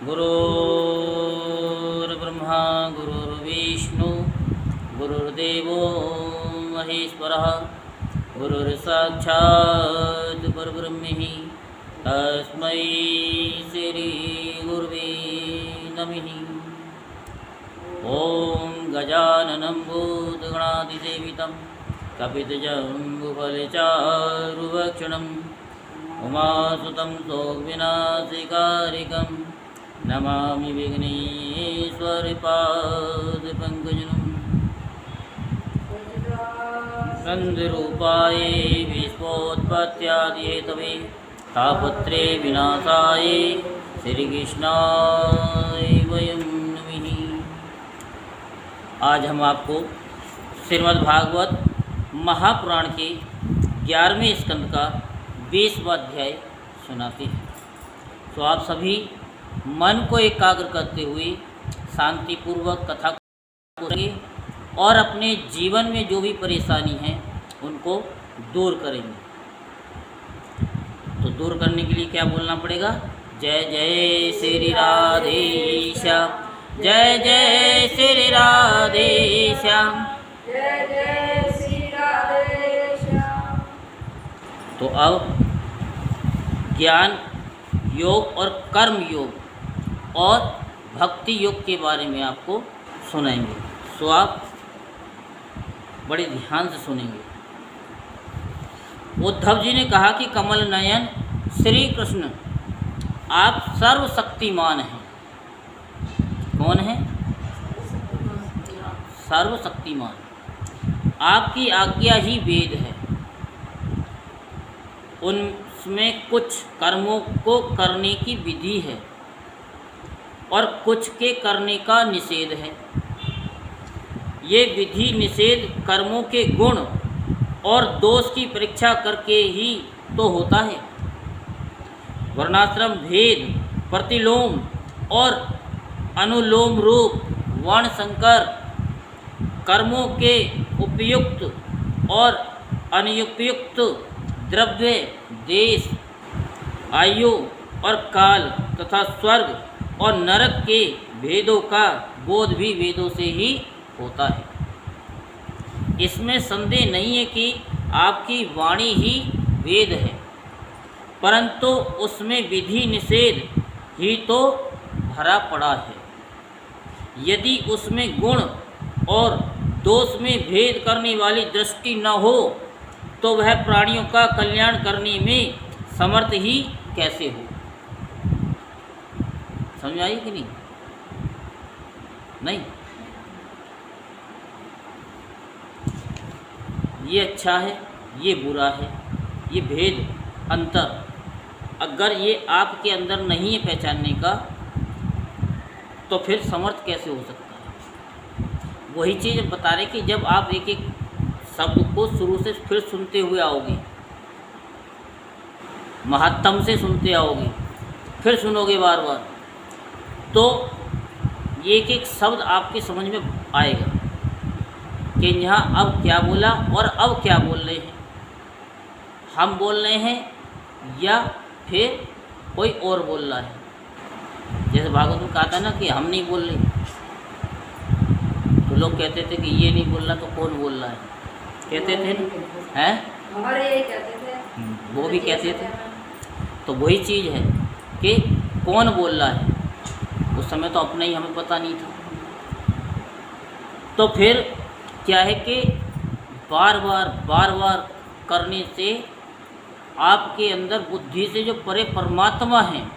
गुरुर्ब्रह्मा गुरुर्विष्णु गुरुर्देवो महेश्वरः गुरुर्साक्षात् परब्रह्म तस्मै श्रीगुरुवे नमः। ॐ गजाननं भूतगणाधिसेवितं कपितजम्बुफलचारुभक्षणं उमासुतं शोकविनाशकारिकं नमामि विघ्नेश्वरपादपङ्कजं। स्कन्दरूपाय विश्वोत्पत्त्यादिहेतवे तापत्रे विनाशाय श्रीकृष्णाय वयं नमः। आज हम आपको श्रीमद्भागवत महापुराण के 11वें स्कंद का 20वां अध्याय सुनाते हैं। तो आप सभी मन को एकाग्र करते हुए शांतिपूर्वक कथा को करेंगे और अपने जीवन में जो भी परेशानी है उनको दूर करेंगे। तो दूर करने के लिए क्या बोलना पड़ेगा? जय जय श्री राधेश्याम, जय जय श्री राधेश्याम, जय जय श्री राधेश्याम। तो अब ज्ञान योग और कर्म योग और भक्ति योग के बारे में आपको सुनाएंगे। सो आप बड़े ध्यान से सुनेंगे। उद्धव जी ने कहा कि कमल नयन श्री कृष्ण आप सर्वशक्तिमान हैं। कौन है? सर्वशक्तिमान। आपकी आज्ञा ही वेद है। उनमें कुछ कर्मों को करने की विधि है और कुछ के करने का निषेध है। ये विधि निषेध कर्मों के गुण और दोष की परीक्षा करके ही तो होता है। वर्णाश्रम भेद, प्रतिलोम और अनुलोम रूप वर्ण संकर कर्मों के उपयुक्त और अनुपयुक्त द्रव्य, देश, आयु और काल तथा स्वर्ग और नरक के भेदों का बोध भी वेदों से ही होता है। इसमें संदेह नहीं है कि आपकी वाणी ही वेद है, परंतु उसमें विधि निषेध ही तो भरा पड़ा है। यदि उसमें गुण और दोष में भेद करने वाली दृष्टि न हो तो वह प्राणियों का कल्याण करने में समर्थ ही कैसे हो? समझ आई कि नहीं? नहीं, ये अच्छा है, ये बुरा है, ये भेद अंतर अगर ये आपके अंदर नहीं है पहचानने का, तो फिर समर्थ कैसे हो सकता है? वही चीज़ बता रहे कि जब आप एक एक शब्द को शुरू से फिर सुनते हुए आओगे, महत्तम से सुनते आओगे, फिर सुनोगे बार बार, तो ये एक एक शब्द आपकी समझ में आएगा कि यहाँ अब क्या बोला और अब क्या बोल रहे हैं। हम बोल रहे हैं या फिर कोई और बोल रहा है। जैसे भागवत में कहा था ना कि हम नहीं बोल रहे, तो लोग कहते थे कि ये नहीं बोल रहा तो कौन बोल रहा है, कहते थे ना, हैं? हमारे यही कहते थे, वो भी कहते थे। तो वही चीज़ है कि कौन बोल रहा है। उस समय तो अपना ही हमें पता नहीं था। तो फिर क्या है कि बार बार करने से आपके अंदर बुद्धि से जो परे परमात्मा हैं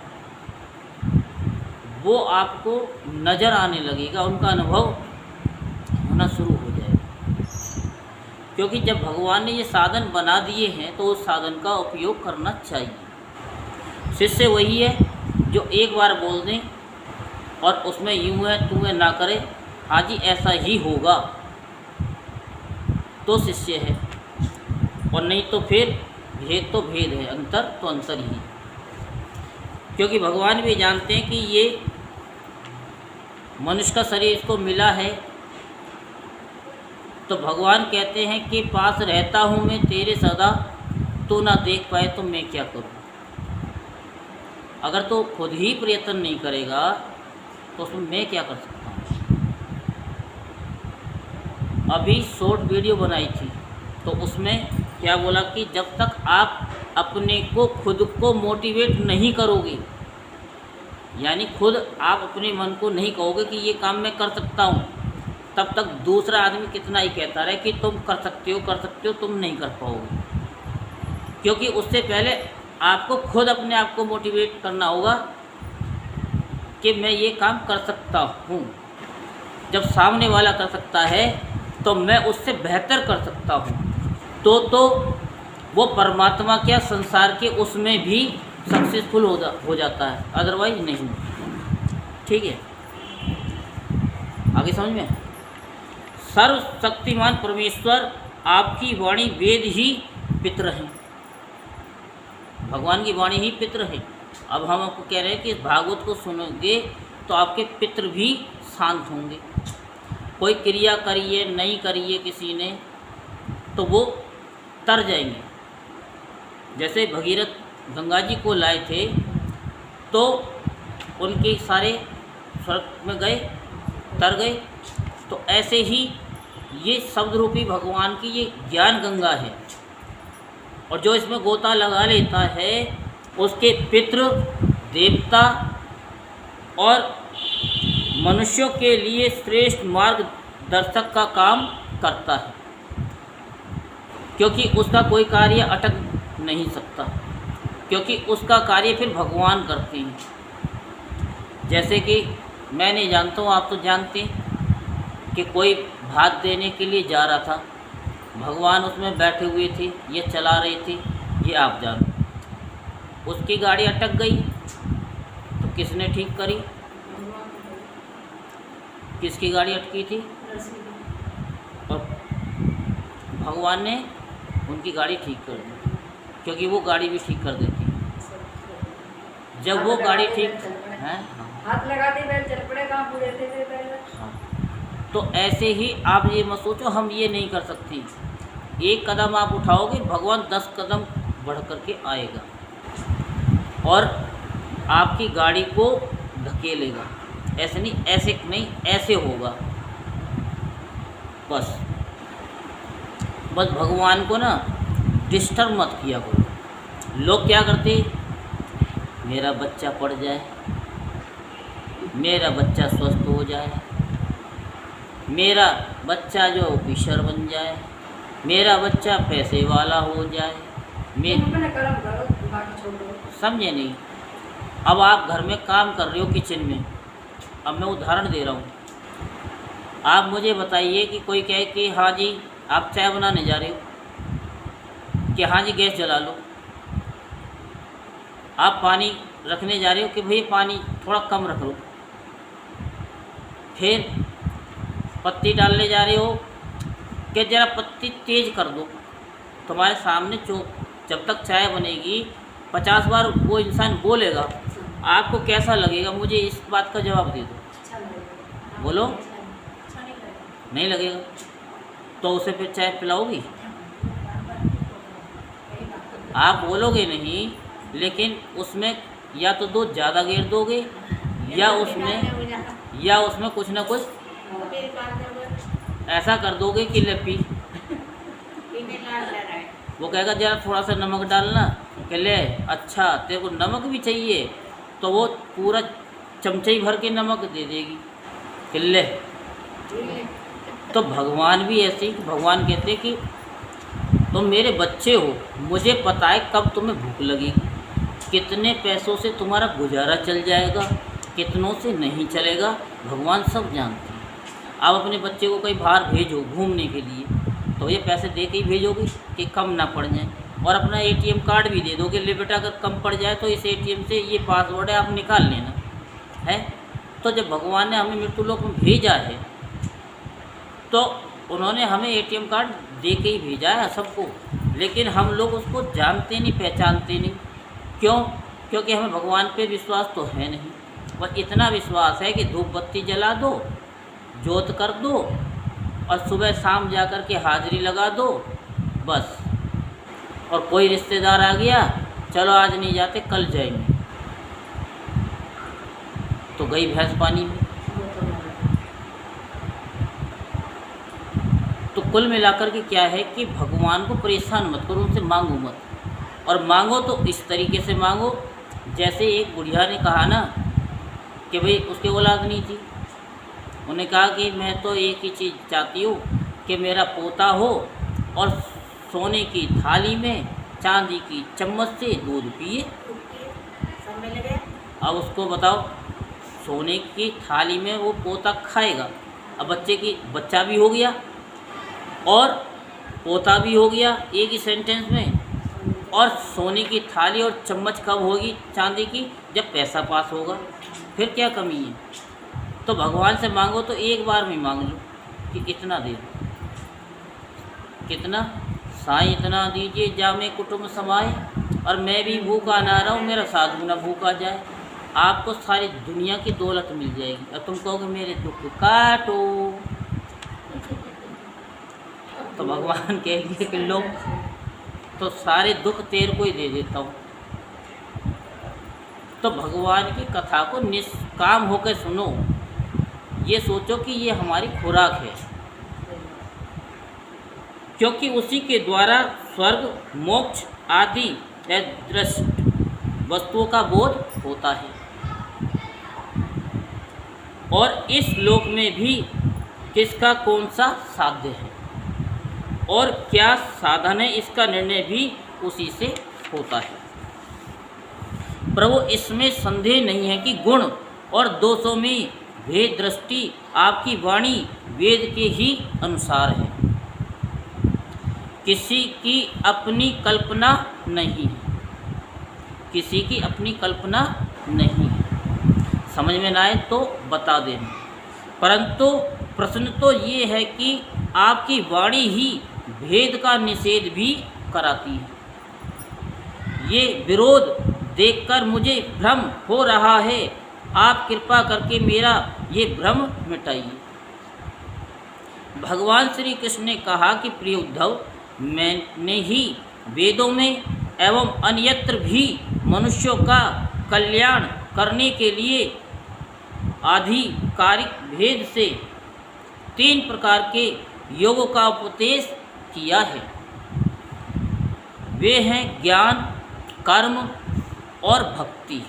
वो आपको नज़र आने लगेगा, उनका अनुभव होना शुरू हो जाएगा। क्योंकि जब भगवान ने ये साधन बना दिए हैं तो उस साधन का उपयोग करना चाहिए। शिष्य वही है जो एक बार बोल दें और उसमें यूँ है तू है ना करे, हाँ जी ऐसा ही होगा, तो शिष्य है। और नहीं तो फिर भेद तो भेद है, अंतर तो अंतर ही है। क्योंकि भगवान भी जानते हैं कि ये मनुष्य का शरीर इसको मिला है, तो भगवान कहते हैं कि पास रहता हूँ मैं तेरे सदा, तू ना देख पाए तो मैं क्या करूँ। अगर तो खुद ही प्रयत्न नहीं करेगा तो उसमें मैं क्या कर सकता हूँ। अभी शॉर्ट वीडियो बनाई थी तो उसमें क्या बोला कि जब तक आप अपने को खुद को मोटिवेट नहीं करोगे, यानी खुद आप अपने मन को नहीं कहोगे कि ये काम मैं कर सकता हूँ, तब तक दूसरा आदमी कितना ही कहता रहे कि तुम कर सकते हो तुम नहीं कर पाओगे। क्योंकि उससे पहले आपको खुद अपने आप को मोटिवेट करना होगा कि मैं ये काम कर सकता हूँ। जब सामने वाला कर सकता है तो मैं उससे बेहतर कर सकता हूँ, तो वो परमात्मा क्या संसार के उसमें भी सक्सेसफुल हो जाता है, अदरवाइज नहीं। ठीक है, आगे समझ में। सर्वशक्तिमान परमेश्वर आपकी वाणी वेद ही पितर हैं, भगवान की वाणी ही पितर है। अब हम आपको कह रहे हैं कि इस भागवत को सुनोगे तो आपके पितर भी शांत होंगे। कोई क्रिया करिए नहीं करिए किसी ने तो वो तर जाएंगे। जैसे भगीरथ गंगा जी को लाए थे तो उनके सारे स्वर्ग में गए, तर गए। तो ऐसे ही ये शब्द रूपी भगवान की ये ज्ञान गंगा है, और जो इसमें गोता लगा लेता है उसके पितृ देवता और मनुष्यों के लिए श्रेष्ठ मार्गदर्शक का काम करता है, क्योंकि उसका कोई कार्य अटक नहीं सकता, क्योंकि उसका कार्य फिर भगवान करते हैं। जैसे कि मैं नहीं जानता हूँ, आप तो जानते हैं कि कोई भात देने के लिए जा रहा था, भगवान उसमें बैठे हुए थे, ये चला रहे थे, ये आप जानो। उसकी गाड़ी अटक गई तो किसने ठीक करी? किसकी गाड़ी अटकी थी? और भगवान ने उनकी गाड़ी ठीक कर दी, क्योंकि वो गाड़ी भी ठीक कर देती। जब वो गाड़ी ठीक है, हाथ लगाते बैल चल पड़े, कहाँ पूरे थे पहले। तो ऐसे ही आप ये मत सोचो हम ये नहीं कर सकते। एक कदम आप उठाओगे, भगवान 10 कदम बढ़ करके आएगा और आपकी गाड़ी को धकेलेगा। ऐसे नहीं, ऐसे नहीं, ऐसे होगा। बस भगवान को ना डिस्टर्ब मत किया करो। लोग क्या करते, मेरा बच्चा पढ़ जाए, मेरा बच्चा स्वस्थ हो जाए, मेरा बच्चा जो ऑफिसर बन जाए, मेरा बच्चा पैसे वाला हो जाए, समझे नहीं। अब आप घर में काम कर रहे हो किचन में, अब मैं उदाहरण दे रहा हूँ। आप मुझे बताइए कि कोई कहे कि हाँ जी आप चाय बनाने जा रहे हो, कि हाँ जी गैस जला लो। आप पानी रखने जा रहे हो कि भाई पानी थोड़ा कम रख लो। फिर पत्ती डालने जा रहे हो कि ज़रा पत्ती तेज़ कर दो। तुम्हारे सामने जब तक चाय बनेगी 50 बार वो इंसान बोलेगा, आपको कैसा लगेगा? मुझे इस बात का जवाब दे दो। बोलो, नहीं लगेगा तो उसे फिर चाय पिलाओगी? आप बोलोगे नहीं, लेकिन उसमें या तो दूध ज़्यादा गेर दोगे या उसमें कुछ ना कुछ ऐसा कर दोगे कि ले पी। वो कहेगा ज़रा थोड़ा सा नमक डालना, कि ले अच्छा तेरे को नमक भी चाहिए, तो वो पूरा चमचे भर के नमक दे देगी कि ले। तो भगवान भी ऐसे ही, भगवान कहते हैं कि तुम मेरे बच्चे हो, मुझे पता है कब तुम्हें भूख लगेगी, कितने पैसों से तुम्हारा गुजारा चल जाएगा, कितनों से नहीं चलेगा, भगवान सब जानते हैं। आप अपने बच्चे को कहीं बाहर भेजो घूमने के लिए, तो ये पैसे दे के ही भेजोगे कि कम ना पड़ जाए, और अपना ATM कार्ड भी दे दोगे, ले बेटा अगर कम पड़ जाए तो इस ATM से ये पासवर्ड है आप निकाल लेना है। तो जब भगवान ने हमें मृत्युलोक में भेजा है तो उन्होंने हमें ATM कार्ड दे के ही भेजा है सबको, लेकिन हम लोग उसको जानते नहीं, पहचानते नहीं। क्यों? क्योंकि हमें भगवान पे विश्वास तो है नहीं। बस इतना विश्वास है कि धूप बत्ती जला दो, जोत कर दो, और सुबह शाम जा कर के हाजिरी लगा दो, बस। और कोई रिश्तेदार आ गया, चलो आज नहीं जाते कल जाएंगे, तो गई भैंस पानी में। तो कुल मिलाकर के क्या है कि भगवान को परेशान मत करो, उनसे मांगो मत, और मांगो तो इस तरीके से मांगो जैसे एक बुढ़िया ने कहा ना कि भाई उसके औलाद नहीं थी, उन्होंने कहा कि मैं तो एक ही चीज़ चाहती हूँ कि मेरा पोता हो और सोने की थाली में चांदी की चम्मच से दूध पिए। अब उसको बताओ, सोने की थाली में वो पोता खाएगा, अब बच्चा भी हो गया और पोता भी हो गया एक ही सेंटेंस में, और सोने की थाली और चम्मच कब होगी चांदी की? जब पैसा पास होगा, फिर क्या कमी है? तो भगवान से मांगो तो एक बार में मांग लो कि इतना दे दो, कितना? साईं इतना दीजिए जामे कुटुंब समाए, और मैं भी भूखा ना रहूं, मेरा साधु ना भूखा जाए। आपको सारी दुनिया की दौलत मिल जाएगी और तुम कहोगे मेरे दुख काटो, तो भगवान कहेंगे कि लो, तो सारे दुख तेरे को ही दे देता हूँ। तो भगवान की कथा को निष्काम होकर सुनो, ये सोचो कि ये हमारी खुराक है, क्योंकि उसी के द्वारा स्वर्ग मोक्ष आदि दृष्ट वस्तुओं का बोध होता है, और इस लोक में भी किसका कौन सा साध्य है और क्या साधन है, इसका निर्णय भी उसी से होता है। प्रभु, इसमें संदेह नहीं है कि गुण और दोषों में भेद दृष्टि आपकी वाणी वेद के ही अनुसार है, किसी की अपनी कल्पना नहीं है, किसी की अपनी कल्पना नहीं है। समझ में ना आए तो बता देना, परंतु प्रश्न तो ये है कि आपकी वाणी ही भेद का निषेध भी कराती है। ये विरोध देखकर मुझे भ्रम हो रहा है, आप कृपा करके मेरा ये भ्रम मिटाइए। भगवान श्री कृष्ण ने कहा कि प्रिय उद्धव, मैंने ही वेदों में एवं अन्यत्र भी मनुष्यों का कल्याण करने के लिए आधिकारिक भेद से 3 प्रकार के योगों का उपदेश किया है। वे हैं ज्ञान, कर्म और भक्ति।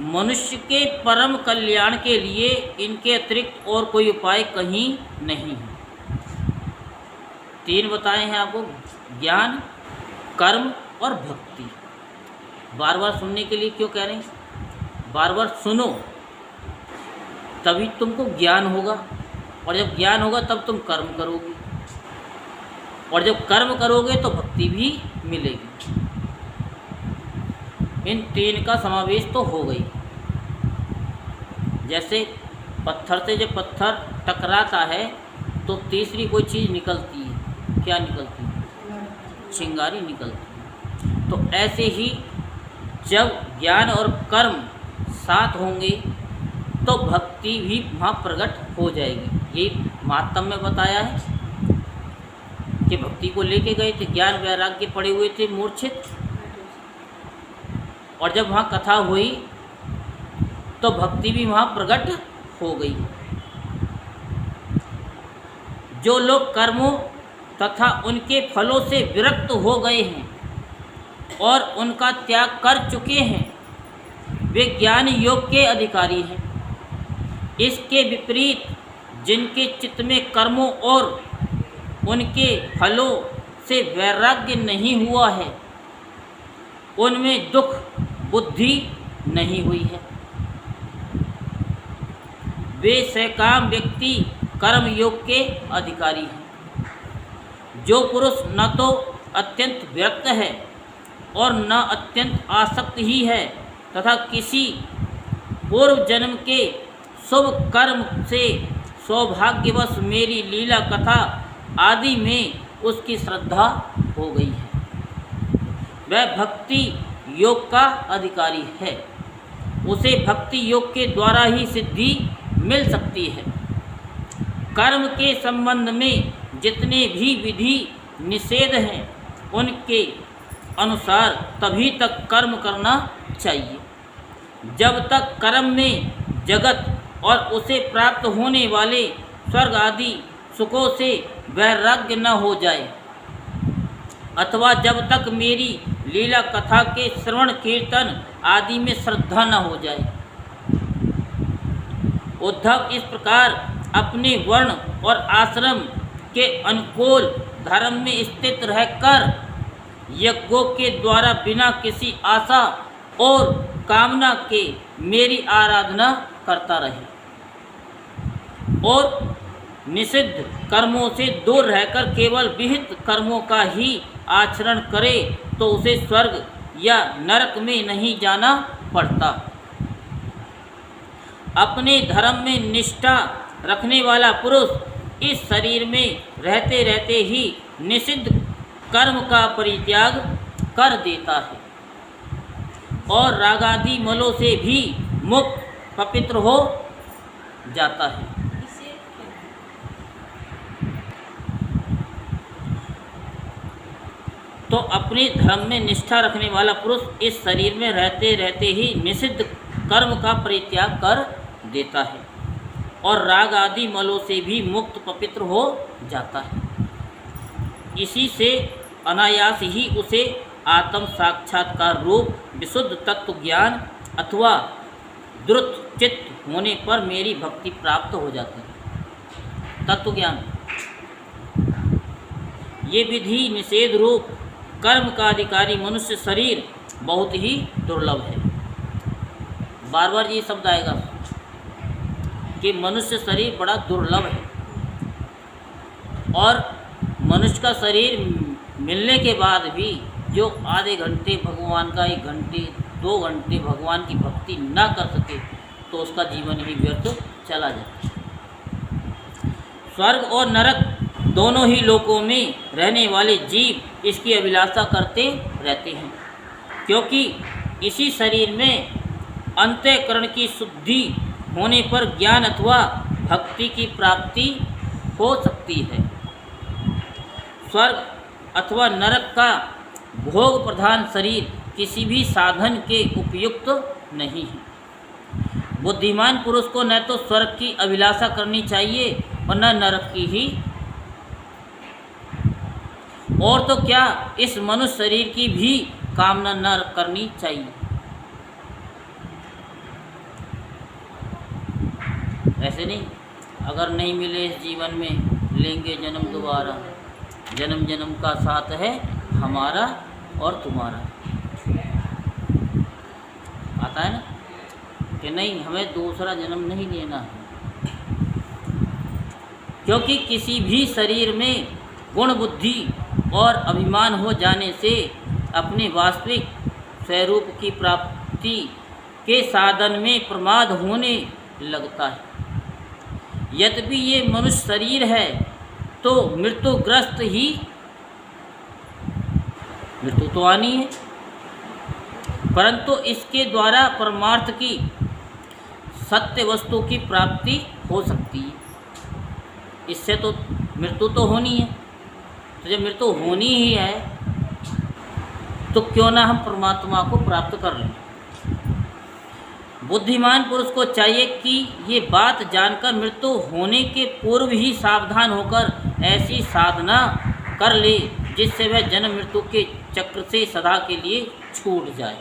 मनुष्य के परम कल्याण के लिए इनके अतिरिक्त और कोई उपाय कहीं नहीं है। 3 बताए हैं आपको, ज्ञान, कर्म और भक्ति। बार बार सुनने के लिए क्यों कह रहे हैं? बार बार सुनो, तभी तुमको ज्ञान होगा, और जब ज्ञान होगा तब तुम कर्म करोगे, और जब कर्म करोगे तो भक्ति भी मिलेगी। इन 3 का समावेश तो हो गई। जैसे पत्थर से जब पत्थर टकराता है तो तीसरी कोई चीज़ निकलती है, क्या निकलती है? चिंगारी निकलती है। तो ऐसे ही जब ज्ञान और कर्म साथ होंगे तो भक्ति भी वहाँ प्रकट हो जाएगी। ये महात्म में बताया है कि भक्ति को लेके गए थे, ज्ञान वैराग्य पड़े हुए थे मूर्छित, और जब वहाँ कथा हुई तो भक्ति भी वहाँ प्रकट हो गई। जो लोग कर्मों तथा उनके फलों से विरक्त हो गए हैं और उनका त्याग कर चुके हैं, वे ज्ञान योग के अधिकारी हैं। इसके विपरीत जिनके चित्त में कर्मों और उनके फलों से वैराग्य नहीं हुआ है, उनमें दुख बुद्धि नहीं हुई है। वे सकाम व्यक्ति कर्म योग के अधिकारी हैं। जो पुरुष न तो अत्यंत विरक्त है और न अत्यंत आसक्त ही है, तथा किसी पूर्व जन्म के शुभ कर्म से सौभाग्यवश मेरी लीला कथा आदि में उसकी श्रद्धा हो गई है, वह भक्ति योग का अधिकारी है। उसे भक्ति योग के द्वारा ही सिद्धि मिल सकती है। कर्म के संबंध में जितने भी विधि निषेध हैं, उनके अनुसार तभी तक कर्म करना चाहिए। जब तक कर्म में जगत और उसे प्राप्त होने वाले स्वर्ग आदि सुखों से वैराग्य न हो जाए, अथवा जब तक मेरी लीला कथा के श्रवण कीर्तन आदि में श्रद्धा न हो जाए। उद्धव इस प्रकार अपने वर्ण और आश्रम के अनुकूल धर्म में स्थित रहकर यज्ञों के द्वारा बिना किसी आशा और कामना के मेरी आराधना करता रहे और निषिद्ध कर्मों से दूर रहकर केवल विहित कर्मों का ही आचरण करे तो उसे स्वर्ग या नरक में नहीं जाना पड़ता। अपने धर्म में निष्ठा रखने वाला पुरुष इस शरीर में रहते रहते ही निषिद्ध कर्म का परित्याग कर देता है और रागादि मलों से भी मुक्त पवित्र हो जाता है। तो अपने धर्म में निष्ठा रखने वाला पुरुष इस शरीर में रहते रहते ही निषिद्ध कर्म का परित्याग कर देता है और राग आदि मलों से भी मुक्त पवित्र हो जाता है। इसी से अनायास ही उसे आत्म साक्षात्कार रूप विशुद्ध तत्व ज्ञान अथवा द्रुत चित्त होने पर मेरी भक्ति प्राप्त हो जाती है। तत्व ज्ञान ये विधि निषेध रूप कर्म का अधिकारी मनुष्य शरीर बहुत ही दुर्लभ है। बार बार ये शब्द आएगा कि मनुष्य शरीर बड़ा दुर्लभ है और मनुष्य का शरीर मिलने के बाद भी जो आधे घंटे भगवान का 1 घंटे 2 घंटे भगवान की भक्ति ना कर सके तो उसका जीवन ही व्यर्थ चला जाए। स्वर्ग और नरक दोनों ही लोकों में रहने वाले जीव इसकी अभिलाषा करते रहते हैं, क्योंकि इसी शरीर में अंतःकरण की शुद्धि होने पर ज्ञान अथवा भक्ति की प्राप्ति हो सकती है। स्वर्ग अथवा नरक का भोग प्रधान शरीर किसी भी साधन के उपयुक्त नहीं है। बुद्धिमान पुरुष को न तो स्वर्ग की अभिलाषा करनी चाहिए और न नरक की ही, और तो क्या इस मनुष्य शरीर की भी कामना न करनी चाहिए। ऐसे नहीं, अगर नहीं मिले इस जीवन में लेंगे जन्म दोबारा, जन्म जन्म का साथ है हमारा और तुम्हारा। आता है ना कि नहीं, हमें दूसरा जन्म नहीं लेना है, क्योंकि किसी भी शरीर में गुण बुद्धि और अभिमान हो जाने से अपने वास्तविक स्वरूप की प्राप्ति के साधन में प्रमाद होने लगता है। यद्यपि ये मनुष्य शरीर है तो मृत्युग्रस्त ही, मृत्यु तो आनी है, परंतु इसके द्वारा परमार्थ की सत्य वस्तु की प्राप्ति हो सकती है। इससे तो मृत्यु तो होनी है, तो जब मृत्यु होनी ही है तो क्यों ना हम परमात्मा को प्राप्त कर लें। बुद्धिमान पुरुष को चाहिए कि ये बात जानकर मृत्यु होने के पूर्व ही सावधान होकर ऐसी साधना कर ले जिससे वह जन्म मृत्यु के चक्र से सदा के लिए छूट जाए,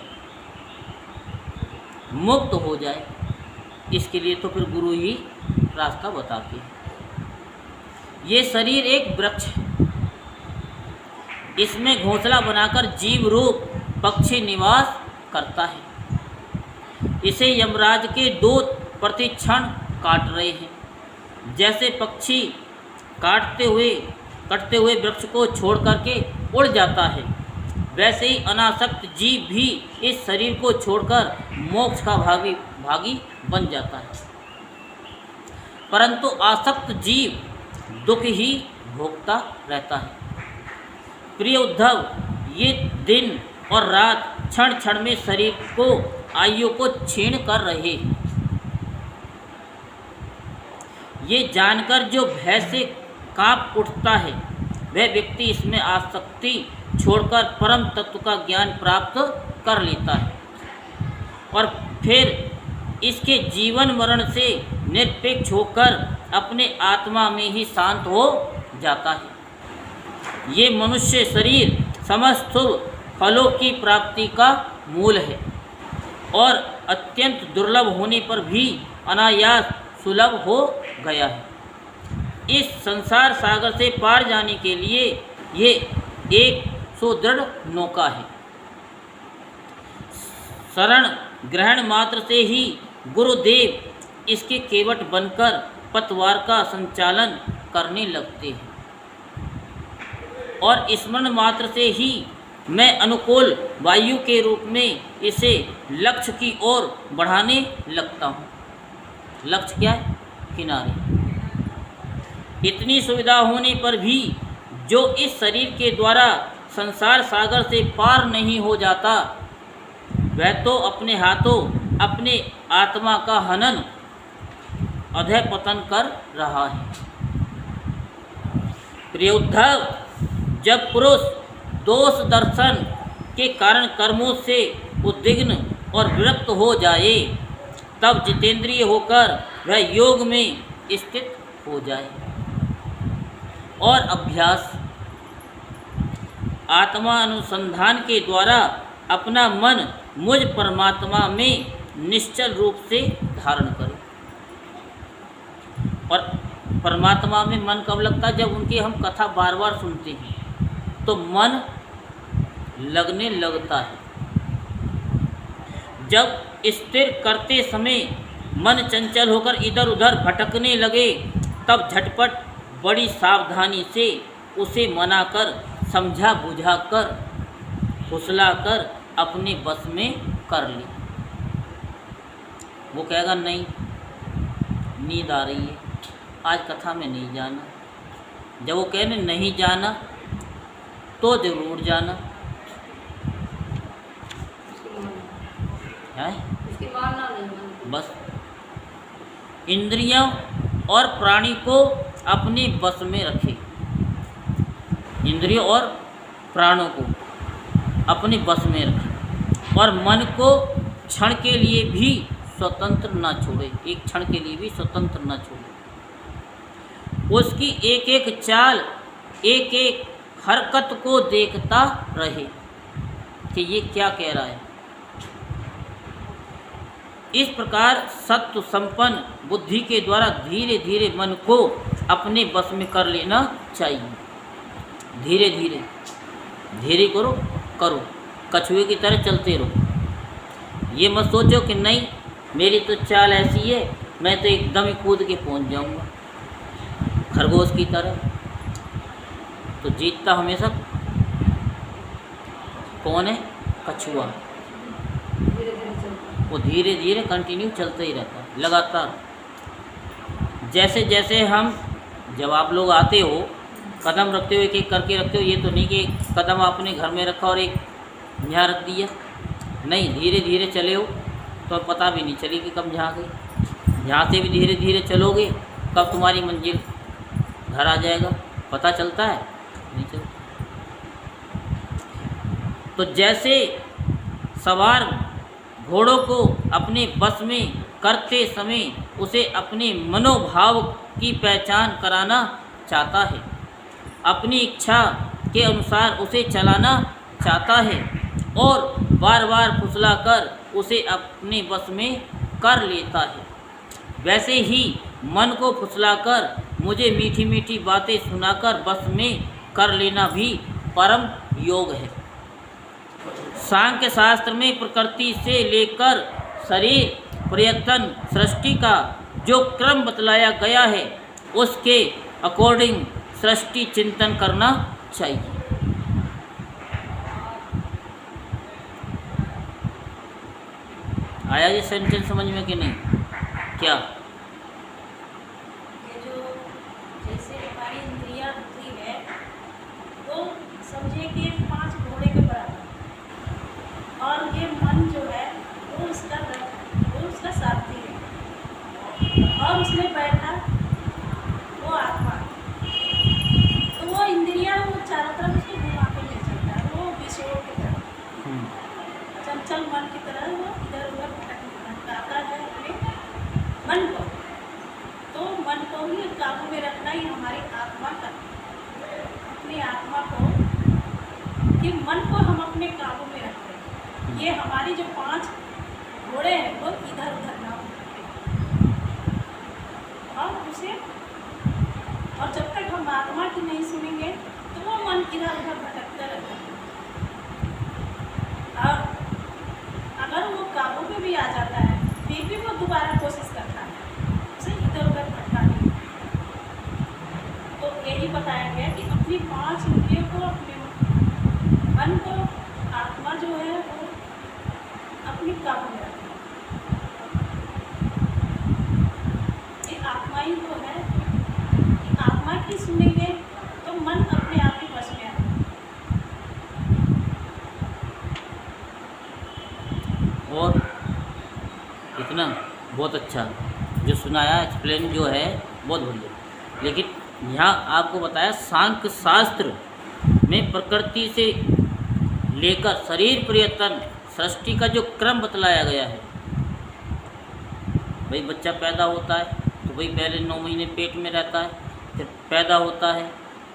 मुक्त हो जाए। इसके लिए तो फिर गुरु ही रास्ता बताते हैं। ये शरीर एक वृक्ष है, इसमें घोंसला बनाकर जीव रूप पक्षी निवास करता है। इसे यमराज के दूत प्रतिक्षण काट रहे हैं। जैसे पक्षी कटते हुए वृक्ष को छोड़ करके उड़ जाता है, वैसे ही अनासक्त जीव भी इस शरीर को छोड़कर मोक्ष का भागी बन जाता है। परंतु आसक्त जीव दुख ही भोगता रहता है। प्रिय उद्धव, ये दिन और रात क्षण क्षण में शरीर को आयु को क्षीण कर रहे हैं। ये जानकर जो भय से कांप उठता है वह व्यक्ति इसमें आसक्ति छोड़कर परम तत्व का ज्ञान प्राप्त कर लेता है और फिर इसके जीवन मरण से निरपेक्ष होकर अपने आत्मा में ही शांत हो जाता है। ये मनुष्य शरीर समस्त फलों की प्राप्ति का मूल है और अत्यंत दुर्लभ होने पर भी अनायास सुलभ हो गया है। इस संसार सागर से पार जाने के लिए ये एक सुदृढ़ नौका है। शरण ग्रहण मात्र से ही गुरुदेव इसके केवट बनकर पतवार का संचालन करने लगते हैं और स्मरण मात्र से ही मैं अनुकूल वायु के रूप में इसे लक्ष्य की ओर बढ़ाने लगता हूँ। लक्ष्य क्या है? किनारे। इतनी सुविधा होने पर भी जो इस शरीर के द्वारा संसार सागर से पार नहीं हो जाता, वह तो अपने हाथों अपने आत्मा का हनन अधःपतन कर रहा है। प्रिय उद्धव, जब पुरुष दोष दर्शन के कारण कर्मों से उद्विग्न और विरक्त हो जाए, तब जितेंद्रिय होकर वह योग में स्थित हो जाए और अभ्यास आत्मा अनुसंधान के द्वारा अपना मन मुझ परमात्मा में निश्चल रूप से धारण करे। और परमात्मा में मन कब लगता है? जब उनकी हम कथा बार बार सुनते हैं तो मन लगने लगता है। जब स्थिर करते समय मन चंचल होकर इधर उधर भटकने लगे, तब झटपट बड़ी सावधानी से उसे मनाकर, समझा बुझाकर, फुसलाकर अपने बस में कर ले। वो कहेगा नहीं, नींद आ रही है, आज कथा में नहीं जाना। जब वो कहने नहीं जाना तो जरूर जाना है। बस इंद्रियों और प्राणी को अपने बस में रखे, इंद्रियों और प्राणों को अपने बस में रखे और मन को क्षण के लिए भी स्वतंत्र ना छोड़े, एक क्षण के लिए भी स्वतंत्र ना छोड़े। उसकी एक एक चाल, एक एक हरकत को देखता रहे कि ये क्या कह रहा है। इस प्रकार सत्व संपन्न बुद्धि के द्वारा धीरे धीरे मन को अपने बस में कर लेना चाहिए। धीरे धीरे धीरे करो, कछुए की तरह चलते रहो। ये मत सोचो कि नहीं मेरी तो चाल ऐसी है, मैं तो एकदम ही कूद के पहुंच जाऊंगा खरगोश की तरह। तो जीतता हमेशा कौन है? कछुआ। वो धीरे धीरे कंटिन्यू चलता ही रहता है, लगातार। जैसे जैसे हम, जब आप लोग आते हो कदम रखते हो, एक एक करके रखते हो, ये तो नहीं कि एक कदम आपने घर में रखा और एक यहाँ रख दिया, नहीं, धीरे धीरे चले हो तो पता भी नहीं चलेगी कब जहाँ गई। यहाँ से भी धीरे धीरे चलोगे, कब तुम्हारी मंजिल घर आ जाएगा पता चलता है? नहीं चलता। तो जैसे सवार घोड़ों को अपने बस में करते समय उसे अपने मनोभाव की पहचान कराना चाहता है, अपनी इच्छा के अनुसार उसे चलाना चाहता है और बार बार फुसलाकर उसे अपने बस में कर लेता है, वैसे ही मन को फुसलाकर मुझे मीठी मीठी बातें सुनाकर बस में कर लेना भी परम योग है। सांख्य शास्त्र में प्रकृति से लेकर शरीर पर्यंत सृष्टि का जो क्रम बतलाया गया है, उसके अकॉर्डिंग सृष्टि चिंतन करना चाहिए। आया ये सेंटेंस समझ में कि नहीं? क्या? ये जो जैसे हमारी इंद्रियां होती है, वो समझिए कि 5 घोड़े के बराबर, और ये मन जो है वो उसका रथ है, वो उसका सारथी है, और उसमें बैठा वो आत्मा। तो वो इंद्रियां वो चारों तरफ उसको घुमा के ले चलता है, वो विषयों की तरफ, चंचल मन की तरह वो इधर उधर भटकता है। मन को, तो मन को ही काबू में रखना ही हमारी आत्मा का, अपनी आत्मा को, कि मन को हम अपने काबू में रखें। ये हमारी जो 5 घोड़े हैं वो इधर उधर ना भटके, और उसे, और जब तक हम आत्मा की नहीं सुनेंगे तो वो मन इधर उधर भटकता रहता है। और अगर वो काबू में भी आ जाता है फिर भी वो दोबारा कोशिश करता है उसे इधर उधर भटकाने की। तो यही बताया गया कि अपनी 5 इंद्रियों को, अपने मन को, आत्मा जो है वो अपनी काबू में रखें। ये आत्मा ही तो है, कि आत्मा की सुनेंगे तो मन अपने आप ही वश में आएगा। और इतना बहुत अच्छा जो सुनाया, एक्सप्लेन जो है बहुत बढ़िया। लेकिन यहाँ आपको बताया सांख्य शास्त्र में प्रकृति से लेकर शरीर पर्यंतन सृष्टि का जो क्रम बतलाया गया है। भाई बच्चा पैदा होता है तो भाई पहले 9 महीने पेट में रहता है, फिर पैदा होता है,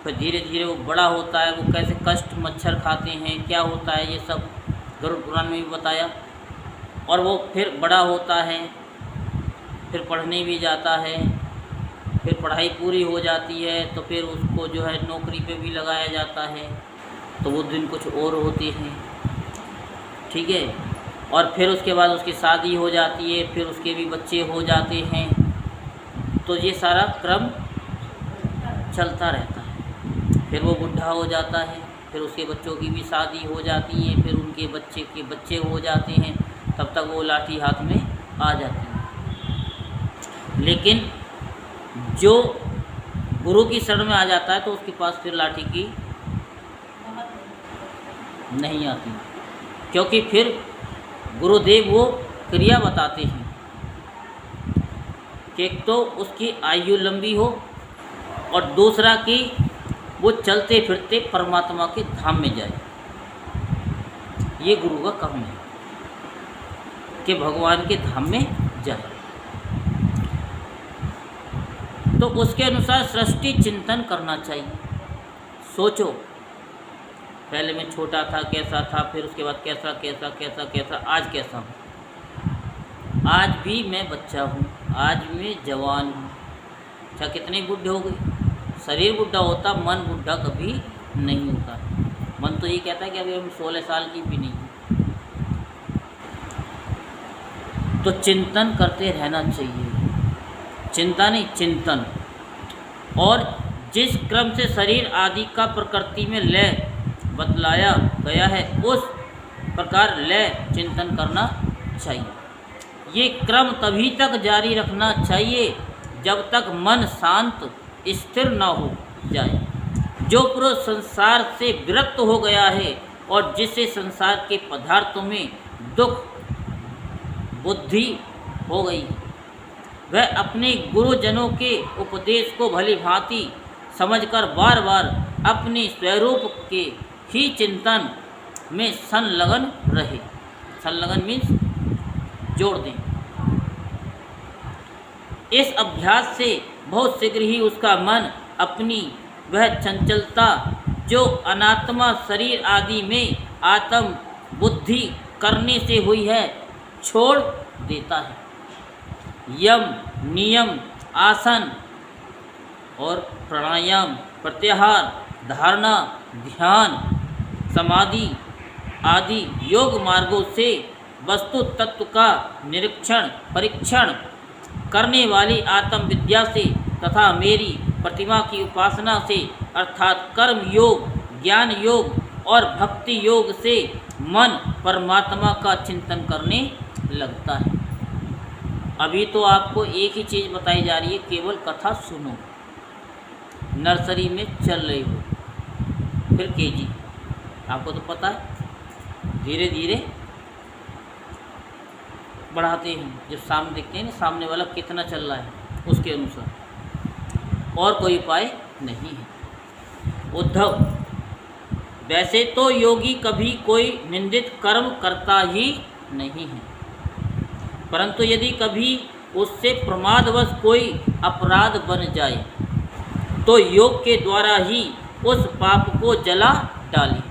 फिर धीरे धीरे वो बड़ा होता है, वो कैसे कष्ट मच्छर खाते हैं, क्या होता है, ये सब गरुड़ पुराण में भी बताया। और वो फिर बड़ा होता है, फिर पढ़ने भी जाता है, फिर पढ़ाई पूरी हो जाती है तो फिर उसको जो है नौकरी पे भी लगाया जाता है, तो वो दिन कुछ और होते हैं, ठीक है। और फिर उसके बाद उसकी शादी हो जाती है, फिर उसके भी बच्चे हो जाते हैं, तो ये सारा क्रम चलता रहता है। फिर वो बुढ़ा हो जाता है, फिर उसके बच्चों की भी शादी हो जाती है, फिर उनके बच्चे के बच्चे हो जाते हैं, तब तक वो लाठी हाथ में आ जाती है। लेकिन जो गुरु की शरण में आ जाता है तो उसके पास फिर लाठी की नहीं आती, क्योंकि फिर गुरुदेव वो क्रिया बताते हैं कि एक तो उसकी आयु लंबी हो और दूसरा कि वो चलते फिरते परमात्मा के धाम में जाए। ये गुरु का काम है कि भगवान के धाम में जाए। तो उसके अनुसार सृष्टि चिंतन करना चाहिए। सोचो पहले मैं छोटा था कैसा था, फिर उसके बाद कैसा कैसा कैसा कैसा, आज कैसा हूँ। आज भी मैं बच्चा हूँ, आज भी मैं जवान हूँ। अच्छा कितने बुढ़े हो गए। शरीर बुढ़ा होता, मन बुढ़ा कभी नहीं होता। मन तो ये कहता है कि अभी हम 16 साल की भी नहीं। तो चिंतन करते रहना चाहिए, चिंता नहीं चिंतन। और जिस क्रम से शरीर आदि का प्रकृति में लय बतलाया गया है उस प्रकार लय चिंतन करना चाहिए। ये क्रम तभी तक जारी रखना चाहिए जब तक मन शांत स्थिर न हो जाए। जो पुरुष संसार से विरक्त हो गया है और जिसे संसार के पदार्थों में दुख बुद्धि हो गई, वह अपने गुरुजनों के उपदेश को भली भांति समझकर बार बार अपने स्वरूप के ही चिंतन में संलग्न रहे। संलग्न मीन्स जोड़ दें। इस अभ्यास से बहुत शीघ्र ही उसका मन अपनी वह चंचलता जो अनात्मा शरीर आदि में आत्म बुद्धि करने से हुई है छोड़ देता है। यम नियम आसन और प्राणायाम प्रत्याहार धारणा ध्यान समाधि आदि योग मार्गों से वस्तु तत्व का निरीक्षण परीक्षण करने वाली आत्म विद्या से तथा मेरी प्रतिमा की उपासना से अर्थात कर्म योग ज्ञान योग और भक्ति योग से मन परमात्मा का चिंतन करने लगता है। अभी तो आपको एक ही चीज़ बताई जा रही है, केवल कथा सुनो। नर्सरी में चल रही हो, फिर केजी, आपको तो पता है धीरे धीरे बढ़ाते हैं। जब सामने देखते हैं ना सामने वाला कितना चल रहा है उसके अनुसार, और कोई उपाय नहीं है। उद्धव, वैसे तो योगी कभी कोई निंदित कर्म करता ही नहीं है, परंतु यदि कभी उससे प्रमादवश कोई अपराध बन जाए तो योग के द्वारा ही उस पाप को जला डाले।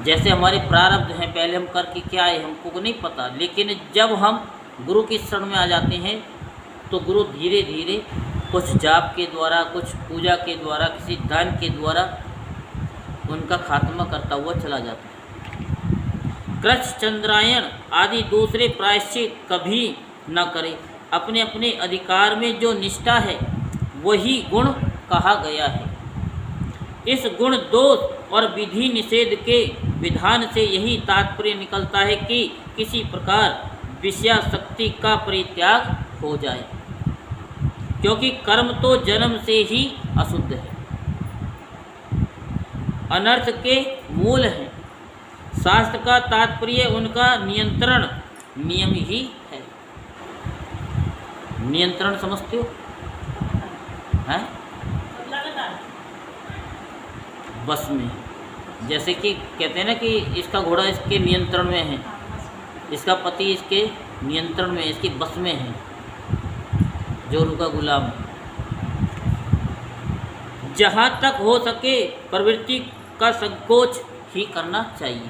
जैसे हमारे प्रारब्ध हैं, पहले हम करके क्या आए हमको को नहीं पता, लेकिन जब हम गुरु की शरण में आ जाते हैं तो गुरु धीरे धीरे कुछ जाप के द्वारा, कुछ पूजा के द्वारा, किसी दान के द्वारा उनका खात्मा करता हुआ चला जाता है। कृष्ण, चंद्रायण आदि दूसरे प्रायश्चित कभी न करे। अपने अपने अधिकार में जो निष्ठा है वही गुण कहा गया है। इस गुण दोष और विधि निषेध के विधान से यही तात्पर्य निकलता है कि किसी प्रकार विषयासक्ति का परित्याग हो जाए, क्योंकि कर्म तो जन्म से ही अशुद्ध है, अनर्थ के मूल हैं। शास्त्र का तात्पर्य उनका नियंत्रण नियम ही है। नियंत्रण समझते हो? हैं? लगातार बस में, जैसे कि कहते हैं ना कि इसका घोड़ा इसके नियंत्रण में है, इसका पति इसके नियंत्रण में, इसकी बस में है, जोरू का गुलाम है। जहाँ तक हो सके प्रवृत्ति का संकोच ही करना चाहिए।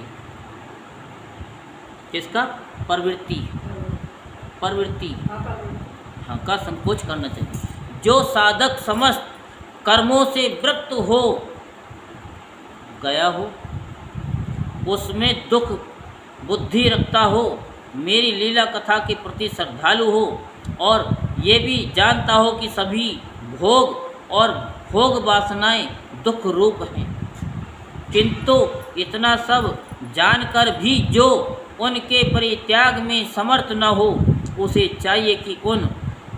किसका? प्रवृत्ति हाँ का संकोच करना चाहिए। जो साधक समस्त कर्मों से वृत्त हो गया हो, उसमें दुख बुद्धि रखता हो, मेरी लीला कथा के प्रति श्रद्धालु हो और ये भी जानता हो कि सभी भोग और भोग वासनाएं दुख रूप हैं, किंतु इतना सब जानकर भी जो उनके परित्याग में समर्थ न हो, उसे चाहिए कि उन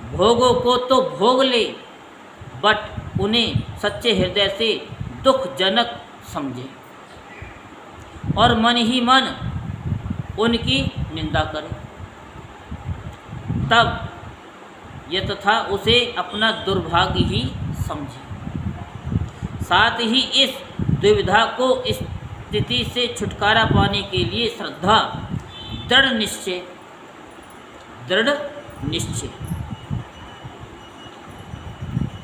भोगों को तो भोग ले, बट उन्हें सच्चे हृदय से दुखजनक समझे और मन ही मन उनकी निंदा करे। तब यथा उसे अपना दुर्भाग्य ही समझे। साथ ही इस दुविधा को स्थिति से छुटकारा पाने के लिए श्रद्धा, दृढ़ निश्चय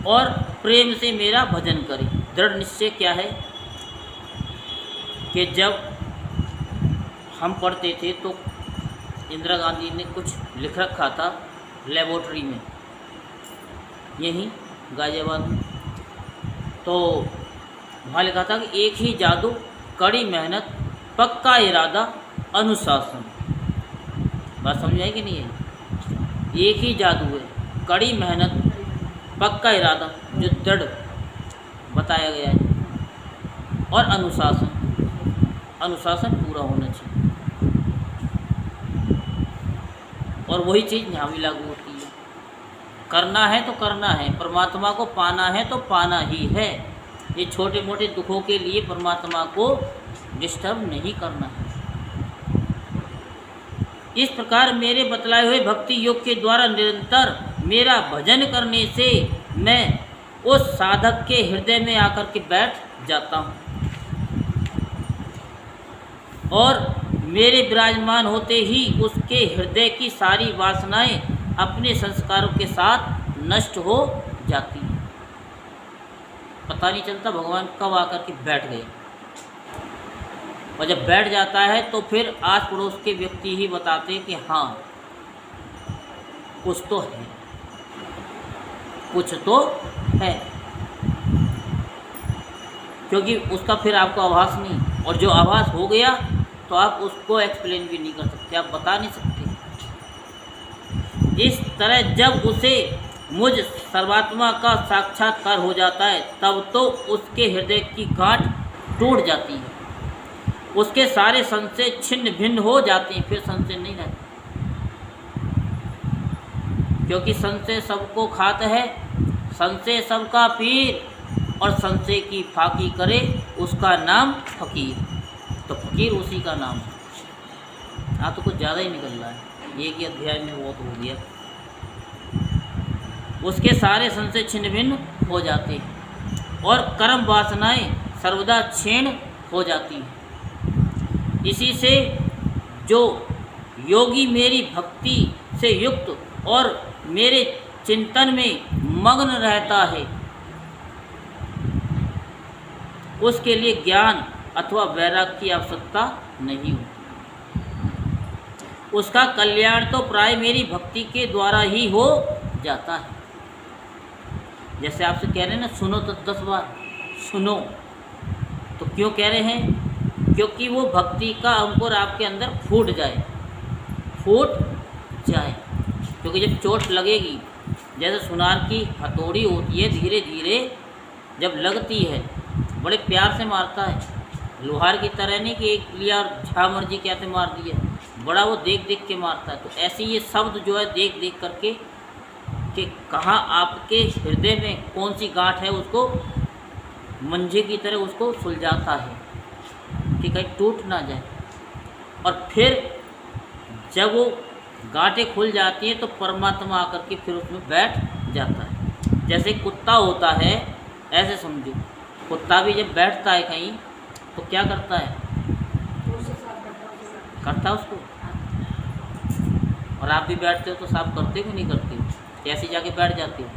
और प्रेम से मेरा भजन करे। दृढ़ निश्चय क्या है कि जब हम पढ़ते थे तो इंदिरा गांधी ने कुछ लिख रखा था लेबोरेटरी में, यहीं गाजियाबाद में, तो वहाँ लिखा था कि एक ही जादू, कड़ी मेहनत, पक्का इरादा, अनुशासन। बात समझ आई कि नहीं है? एक ही जादू है, कड़ी मेहनत, पक्का इरादा जो दृढ़ बताया गया है, और अनुशासन पूरा होना चाहिए। और वही चीज़ यहाँ भी लागू होती है। करना है तो करना है, परमात्मा को पाना है तो पाना ही है। ये छोटे मोटे दुखों के लिए परमात्मा को डिस्टर्ब नहीं करना है। इस प्रकार मेरे बतलाए हुए भक्ति योग के द्वारा निरंतर मेरा भजन करने से मैं उस साधक के हृदय में आकर के बैठ जाता हूँ और मेरे विराजमान होते ही उसके हृदय की सारी वासनाएं अपने संस्कारों के साथ नष्ट हो जाती हैं। पता नहीं चलता भगवान कब आकर के बैठ गए। और जब बैठ जाता है तो फिर आस पड़ोस के व्यक्ति ही बताते कि हाँ कुछ तो है, कुछ तो है, क्योंकि उसका फिर आपको आभास नहीं, और जो आभास हो गया तो आप उसको एक्सप्लेन भी नहीं कर सकते, आप बता नहीं सकते। इस तरह जब उसे मुझ सर्वात्मा का साक्षात्कार हो जाता है तब तो उसके हृदय की गांठ टूट जाती है, उसके सारे संशय छिन्न भिन्न हो जाते हैं, फिर संशय नहीं रहता, क्योंकि संशय सबको खाता है, संशय सबका पीर, और संशय की फाकी करे उसका नाम फकीर। तो फकीर उसी का नाम है। हाँ तो कुछ ज़्यादा ही निकल रहा है, एक ही अध्याय में बहुत हो गया। उसके सारे संशय छिन्न भिन्न हो जाते हैं और कर्म वासनाएं सर्वदा क्षीण हो जाती हैं। इसी से जो योगी मेरी भक्ति से युक्त और मेरे चिंतन में मग्न रहता है, उसके लिए ज्ञान अथवा वैराग्य की आवश्यकता नहीं होती। उसका कल्याण तो प्राय मेरी भक्ति के द्वारा ही हो जाता है। जैसे आपसे कह रहे हैं ना, सुनो तो 10 बार सुनो, तो क्यों कह रहे हैं? क्योंकि वो भक्ति का अंकुर आपके अंदर फूट जाए। क्योंकि जब चोट लगेगी, जैसे सुनार की हथौड़ी होती है, धीरे धीरे जब लगती है बड़े प्यार से मारता है, लोहार की तरह नहीं कि एक लिया और झा मर्जी कहते मार दिया, बड़ा वो देख देख के मारता है। तो ऐसे ये शब्द जो है देख देख करके कि कहाँ आपके हृदय में कौन सी गांठ है, उसको मंझे की तरह उसको सुलझाता है कि कहीं टूट ना जाए। और फिर जब वो गांठें खुल जाती हैं तो परमात्मा आकर के फिर उसमें बैठ जाता है। जैसे कुत्ता होता है, ऐसे समझो, कुत्ता भी जब बैठता है कहीं तो क्या करता है? करता है उसको। और आप भी बैठते हो तो साफ करते हो कि नहीं करते हो? ऐसे जाके बैठ जाते हो?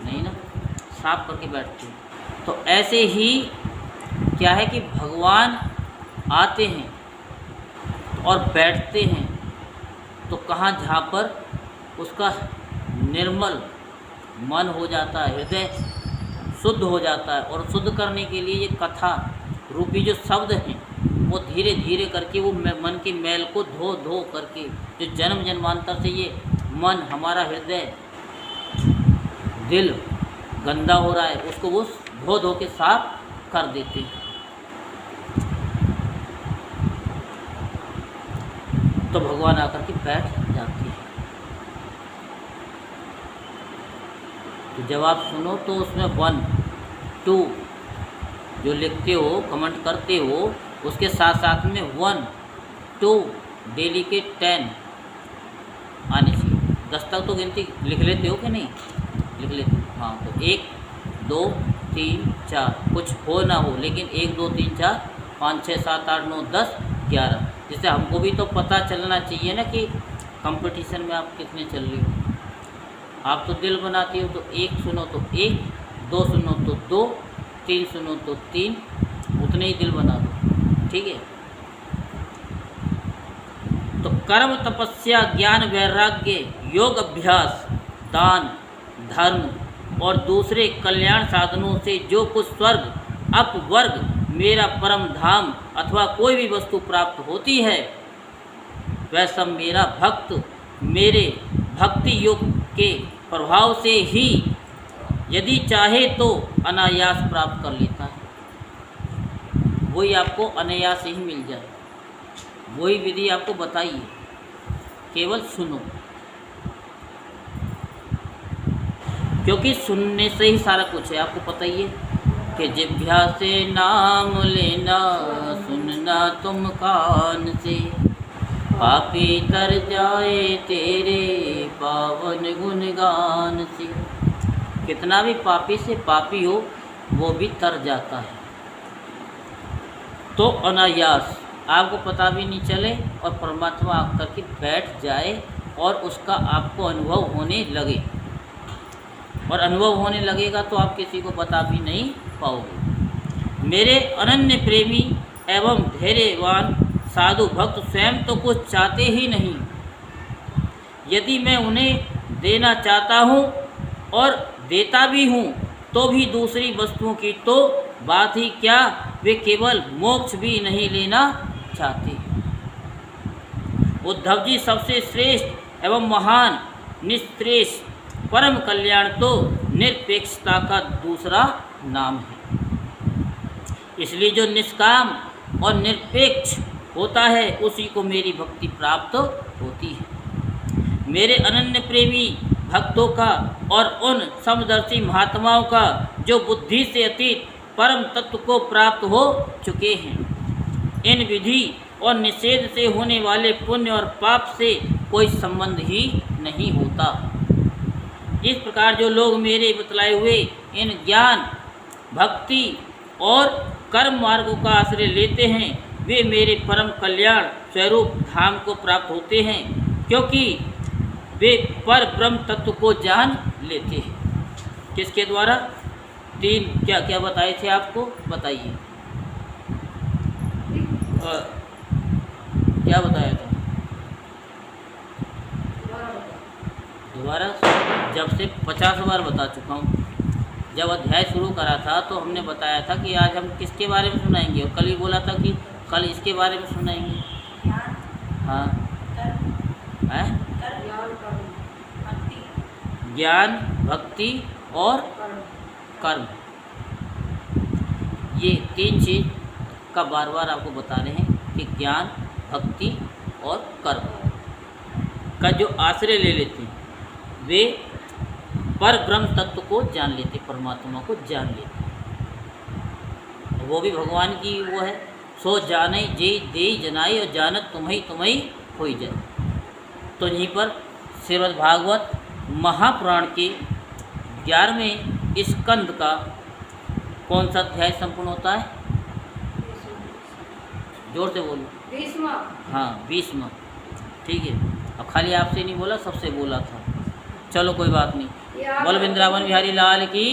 नहीं ना, साफ करके बैठते हो। तो ऐसे ही क्या है कि भगवान आते हैं और बैठते हैं तो कहाँ, जहाँ पर उसका निर्मल मन हो जाता है, हृदय शुद्ध हो जाता है। और शुद्ध करने के लिए ये कथा रूपी जो शब्द हैं वो धीरे धीरे करके वो मन के मैल को धो धो करके, जो जन्म जन्मांतर से ये मन, हमारा हृदय, दिल गंदा हो रहा है, उसको वो धो धो के साफ कर देते हैं। तो भगवान आकर के बैठ जाते हैं। तो जब आप सुनो तो उसमें 1, 2 जो लिखते हो, कमेंट करते हो, उसके साथ साथ में 1, 2 डेली के 10 आने चाहिए। 10 तक तो गिनती लिख लेते हो कि नहीं? लिख लेते हो। हाँ, तो 1, 2, 3, 4 कुछ हो ना हो, लेकिन 1, 2, 3, 4, 5, 6, 7, 8, 9, 10, 11। जिससे हमको भी तो पता चलना चाहिए ना कि कंपटीशन में आप कितने चल रही हो। आप तो दिल बनाती हो तो 1 सुनो तो 1, 2 सुनो तो 2, 3 सुनो तो 3, उतने ही दिल बना दो, ठीक है। तो कर्म, तपस्या, ज्ञान, वैराग्य, योग अभ्यास, दान, धर्म और दूसरे कल्याण साधनों से जो कुछ स्वर्ग, अपवर्ग, मेरा परम धाम अथवा कोई भी वस्तु प्राप्त होती है, वह सब मेरा भक्त मेरे भक्ति योग के प्रभाव से ही यदि चाहे तो अनायास प्राप्त कर लेता है। वही आपको अनायास ही मिल जाए, वही विधि आपको बताइए, केवल सुनो, क्योंकि सुनने से ही सारा कुछ है। आपको पता ही है कि जिह्वा से नाम लेना, सुनना तुम कान से, पापी तर जाए तेरे पावन गुणगान से। कितना भी पापी से पापी हो, वो भी तर जाता है। तो अनायास आपको पता भी नहीं चले और परमात्मा आकर के बैठ जाए और उसका आपको अनुभव होने लगे। और अनुभव होने लगेगा तो आप किसी को बता भी नहीं पाओगे। मेरे अनन्य प्रेमी एवं धैर्यवान साधु भक्त स्वयं तो कुछ चाहते ही नहीं। यदि मैं उन्हें देना चाहता हूँ और देता भी हूँ तो भी दूसरी वस्तुओं की तो बात ही क्या, वे केवल मोक्ष भी नहीं लेना चाहते। उद्धव जी सबसे श्रेष्ठ एवं महान निष्क्रेष परम कल्याण तो निरपेक्षता का दूसरा नाम है। इसलिए जो निष्काम और निरपेक्ष होता है उसी को मेरी भक्ति प्राप्त होती है। मेरे अनन्य प्रेमी भक्तों का और उन समदर्शी महात्माओं का जो बुद्धि से अतीत परम तत्व को प्राप्त हो चुके हैं, इन विधि और निषेध से होने वाले पुण्य और पाप से कोई संबंध ही नहीं होता। इस प्रकार जो लोग मेरे बतलाए हुए इन ज्ञान, भक्ति और कर्म मार्गों का आश्रय लेते हैं, वे मेरे परम कल्याण स्वरूप धाम को प्राप्त होते हैं, क्योंकि वे पर ब्रह्म तत्व को जान लेते हैं। किसके द्वारा? तीन क्या क्या बताए थे आपको, बताइए। क्या बताया था दोबारा? जब से 50 बार बता चुका हूँ। जब अध्याय शुरू करा था तो हमने बताया था कि आज हम किसके बारे में सुनाएंगे, और कल ही बोला था कि कल इसके बारे में सुनाएंगे। ज्ञान, हाँ कर्म, है कर्म, भक्ति, ज्ञान, भक्ति और कर्म। ये तीन चीज़ का बार बार आपको बता रहे हैं कि ज्ञान, भक्ति और कर्म का जो आश्रय ले लेते हैं वे पर ब्रह्म तत्व को जान लेते, परमात्मा को जान लेते। वो भी भगवान की वो है, सो जाने जे दे जनाई और जानत तुम्हें होई जाए। तो यहीं पर श्रीमद् भागवत महापुराण के 11वें स्कंद का कौन सा अध्याय संपूर्ण होता है? जोर से बोलो। 20वां। हाँ 20वां, ठीक है। अब खाली आपसे नहीं बोला, सबसे बोला था। चलो कोई बात नहीं। बोल वृंदावन बिहारी लाल की,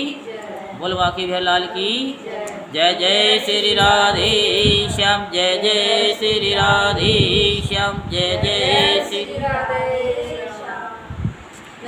बोल बाकी बिहारी लाल की जय। जय श्री राधे श्याम, जय जय श्री राधे श्याम, जय जय श्री